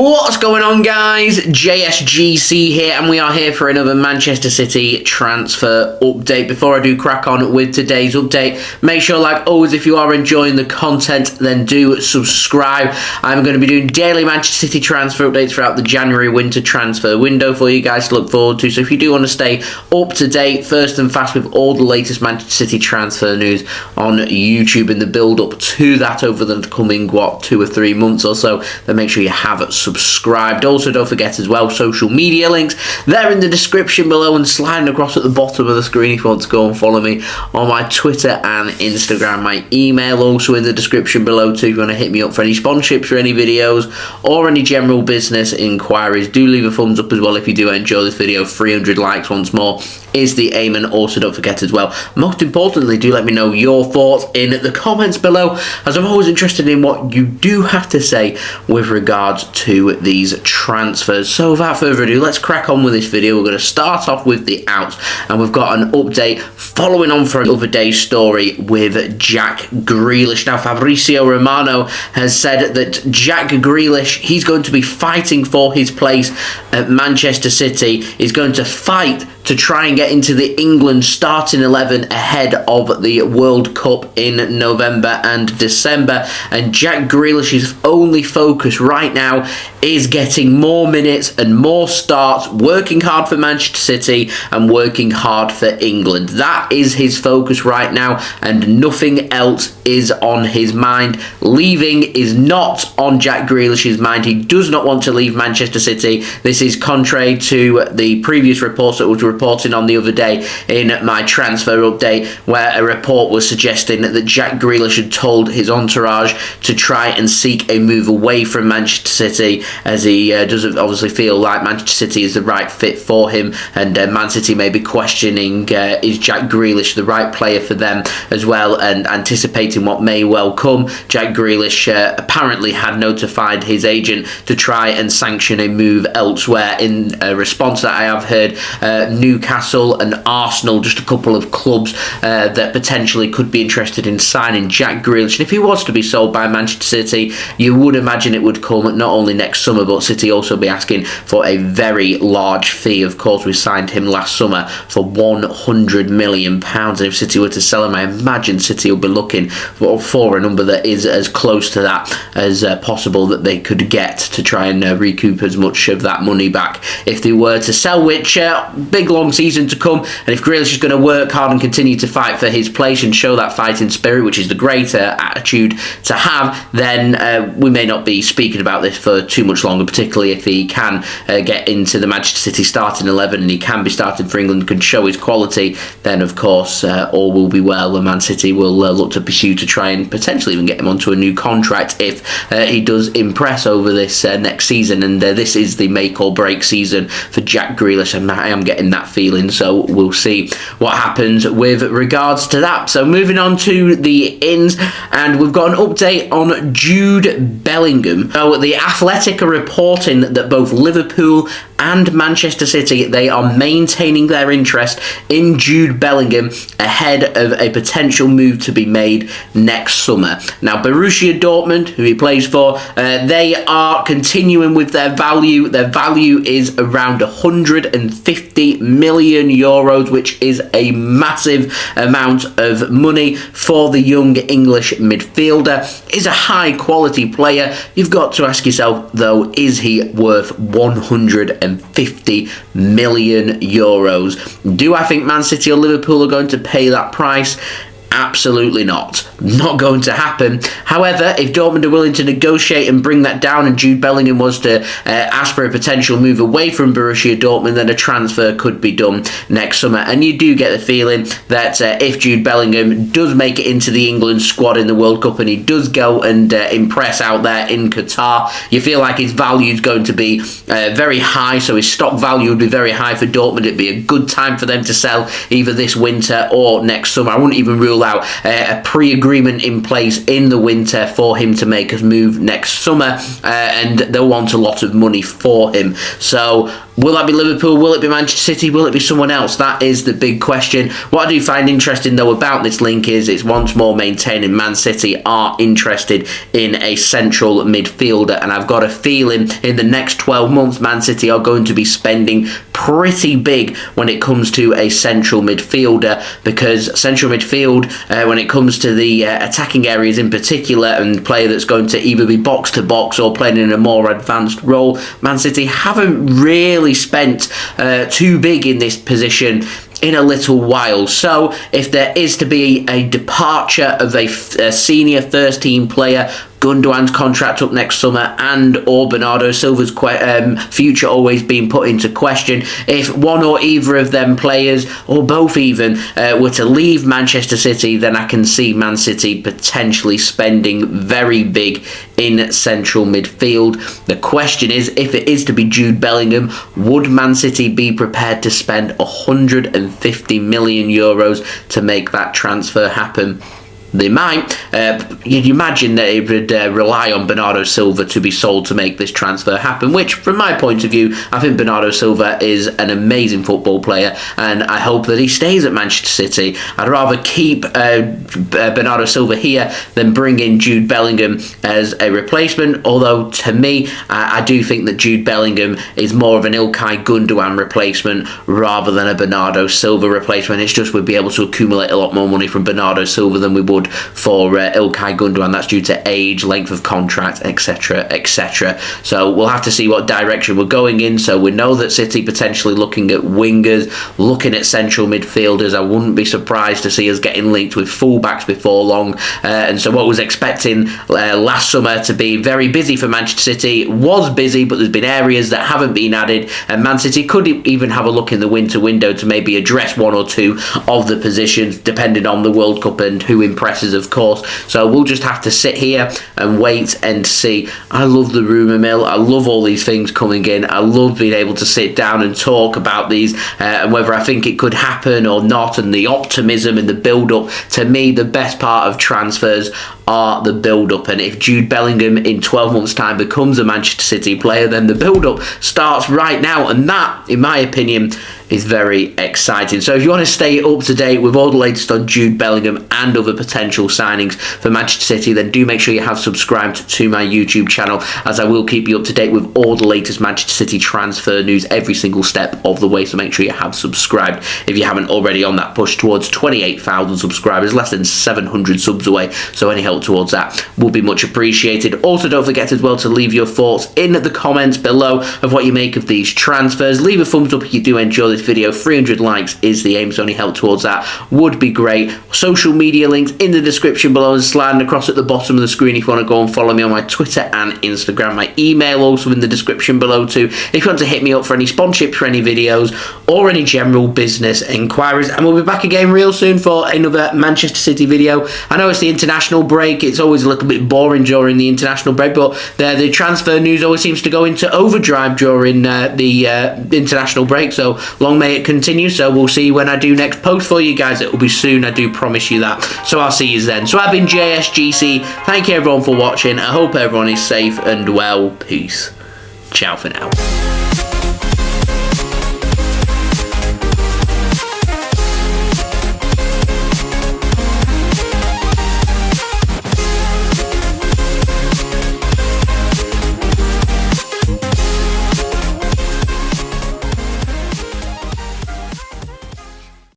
What's going on, guys? JSGC here, and we are here for another Manchester City transfer update. Before I do crack on with today's update, make sure, like always, if you are enjoying the content, then do subscribe. I'm going to be doing daily Manchester City transfer updates throughout the January winter transfer window for you guys to look forward to. So if you do want to stay up to date, first and fast with all the latest Manchester City transfer news on YouTube in the build-up to that over the coming, 2 or 3 months or so, then make sure you have subscribed. Also, don't forget as well, social media links, they're in the description below and sliding across at the bottom of the screen if you want to go and follow me on my Twitter and Instagram. My email also in the description below too if you want to hit me up for any sponsorships for any videos or any general business inquiries. Do leave a thumbs up as well if you do enjoy this video. 300 likes once more is the aim, and also don't forget as well, most importantly, do let me know your thoughts in the comments below, as I'm always interested in what you do have to say with regards to these transfers. So without further ado, let's crack on with this video. We're going to start off with the outs, and we've got an update following on from the other day's story with Jack Grealish. Now, Fabrizio Romano has said that Jack Grealish, he's going to be fighting for his place at Manchester City. He's going to fight to try and get into the England starting 11 ahead of the World Cup in November and December. And Jack Grealish's only focus right now is getting more minutes and more starts, working hard for Manchester City and working hard for England. That is his focus right now, and nothing else is on his mind. Leaving is not on Jack Grealish's mind. He does not want to leave Manchester City. This is contrary to the previous reports that was reporting on the other day in my transfer update, where a report was suggesting that Jack Grealish had told his entourage to try and seek a move away from Manchester City, as he doesn't obviously feel like Manchester City is the right fit for him, and Man City may be questioning is Jack Grealish the right player for them as well, and anticipating what may well come. Jack Grealish apparently had notified his agent to try and sanction a move elsewhere. In response to that, I have heard Newcastle and Arsenal, just a couple of clubs that potentially could be interested in signing Jack Grealish. And if he was to be sold by Manchester City, you would imagine it would come not only next summer, but City also be asking for a very large fee. Of course, we signed him last summer for £100 million, and if City were to sell him, I imagine City will be looking for a number that is as close to that as possible that they could get to try and recoup as much of that money back if they were to sell, which big long season to come. And if Grealish is going to work hard and continue to fight for his place and show that fighting spirit, which is the greater attitude to have, then we may not be speaking about this for too much longer, particularly if he can get into the Manchester City starting 11 and he can be starting for England, can show his quality, then of course all will be well, and Man City will look to pursue to try and potentially even get him onto a new contract if he does impress over this next season. And this is the make or break season for Jack Grealish, and I am getting that feeling, so we'll see what happens with regards to that. So moving on to the ins, and we've got an update on Jude Bellingham. So the Athletic are reporting that both Liverpool and Manchester City, they are maintaining their interest in Jude Bellingham ahead of a potential move to be made next summer. Now, Borussia Dortmund, who he plays for, they are continuing with their value. Their value is around 150 million euros, which is a massive amount of money for the young English midfielder. He's a high quality player. You've got to ask yourself, though, is he worth 150 million euros? Do I think Man City or Liverpool are going to pay that price? Absolutely not. Not going to happen. However, if Dortmund are willing to negotiate and bring that down, and Jude Bellingham was to ask for a potential move away from Borussia Dortmund, then a transfer could be done next summer. And you do get the feeling that if Jude Bellingham does make it into the England squad in the World Cup and he does go and impress out there in Qatar, you feel like his value is going to be very high, so his stock value would be very high for Dortmund. It'd be a good time for them to sell either this winter or next summer. I wouldn't even rule rule out a pre-agreement in place in the winter for him to make his move next summer, and they'll want a lot of money for him. So will that be Liverpool? Will it be Manchester City? Will it be someone else? That is the big question. What I do find interesting, though, about this link is it's once more maintaining Man City are interested in a central midfielder, and I've got a feeling in the next 12 months Man City are going to be spending pretty big when it comes to a central midfielder, because central midfield, when it comes to the attacking areas in particular, and player that's going to either be box to box or playing in a more advanced role, Man City haven't really spent too big in this position in a little while. So if there is to be a departure of a senior first team player, Gundogan's contract up next summer, and or Bernardo Silva's future always being put into question. If one or either of them players, or both even, were to leave Manchester City, then I can see Man City potentially spending very big in central midfield. The question is, if it is to be Jude Bellingham, would Man City be prepared to spend 150 million euros to make that transfer happen? They might. You'd imagine that it would rely on Bernardo Silva to be sold to make this transfer happen, which, from my point of view, I think Bernardo Silva is an amazing football player, and I hope that he stays at Manchester City. I'd rather keep Bernardo Silva here than bring in Jude Bellingham as a replacement, although, to me, I do think that Jude Bellingham is more of an Ilkay Gundogan replacement rather than a Bernardo Silva replacement. It's just we'd be able to accumulate a lot more money from Bernardo Silva than we would for Ilkay Gundogan. That's due to age, length of contract, etc, etc. So we'll have to see what direction we're going in. So we know that City potentially looking at wingers, looking at central midfielders. I wouldn't be surprised to see us getting linked with fullbacks before long. And so what was expecting last summer to be very busy for Manchester City was busy, but there's been areas that haven't been added, and Man City could even have a look in the winter window to maybe address one or two of the positions, depending on the World Cup and who impresses, of course. So we'll just have to sit here and wait and see. I love the rumour mill. I love all these things coming in. I love being able to sit down and talk about these and whether I think it could happen or not, and the optimism and the build-up. To me, the best part of transfers are the build-up, and if Jude Bellingham in 12 months' time becomes a Manchester City player, then the build-up starts right now, and that, in my opinion, is very exciting. So if you want to stay up to date with all the latest on Jude Bellingham and other potential signings for Manchester City, then do make sure you have subscribed to my YouTube channel, as I will keep you up to date with all the latest Manchester City transfer news every single step of the way. So make sure you have subscribed if you haven't already, on that push towards 28,000 subscribers, less than 700 subs away. So any help towards that will be much appreciated. Also, don't forget as well to leave your thoughts in the comments below of what you make of these transfers. Leave a thumbs up if you do enjoy this video. 300 likes is the aim, so any help towards that would be great. Social media links in the description below and sliding across at the bottom of the screen if you want to go and follow me on my Twitter and Instagram. My email also in the description below too, if you want to hit me up for any sponsorships for any videos or any general business inquiries. And we'll be back again real soon for another Manchester City video. I know it's the international break. It's always a little bit boring during the international break, but the transfer news always seems to go into overdrive during the international break. So long may it continue. So we'll see when I do next post for you guys. It will be soon, I do promise you that. So I'll see you then. So I've been JSGC. Thank you everyone for watching. I hope everyone is safe and well. Peace. Ciao for now.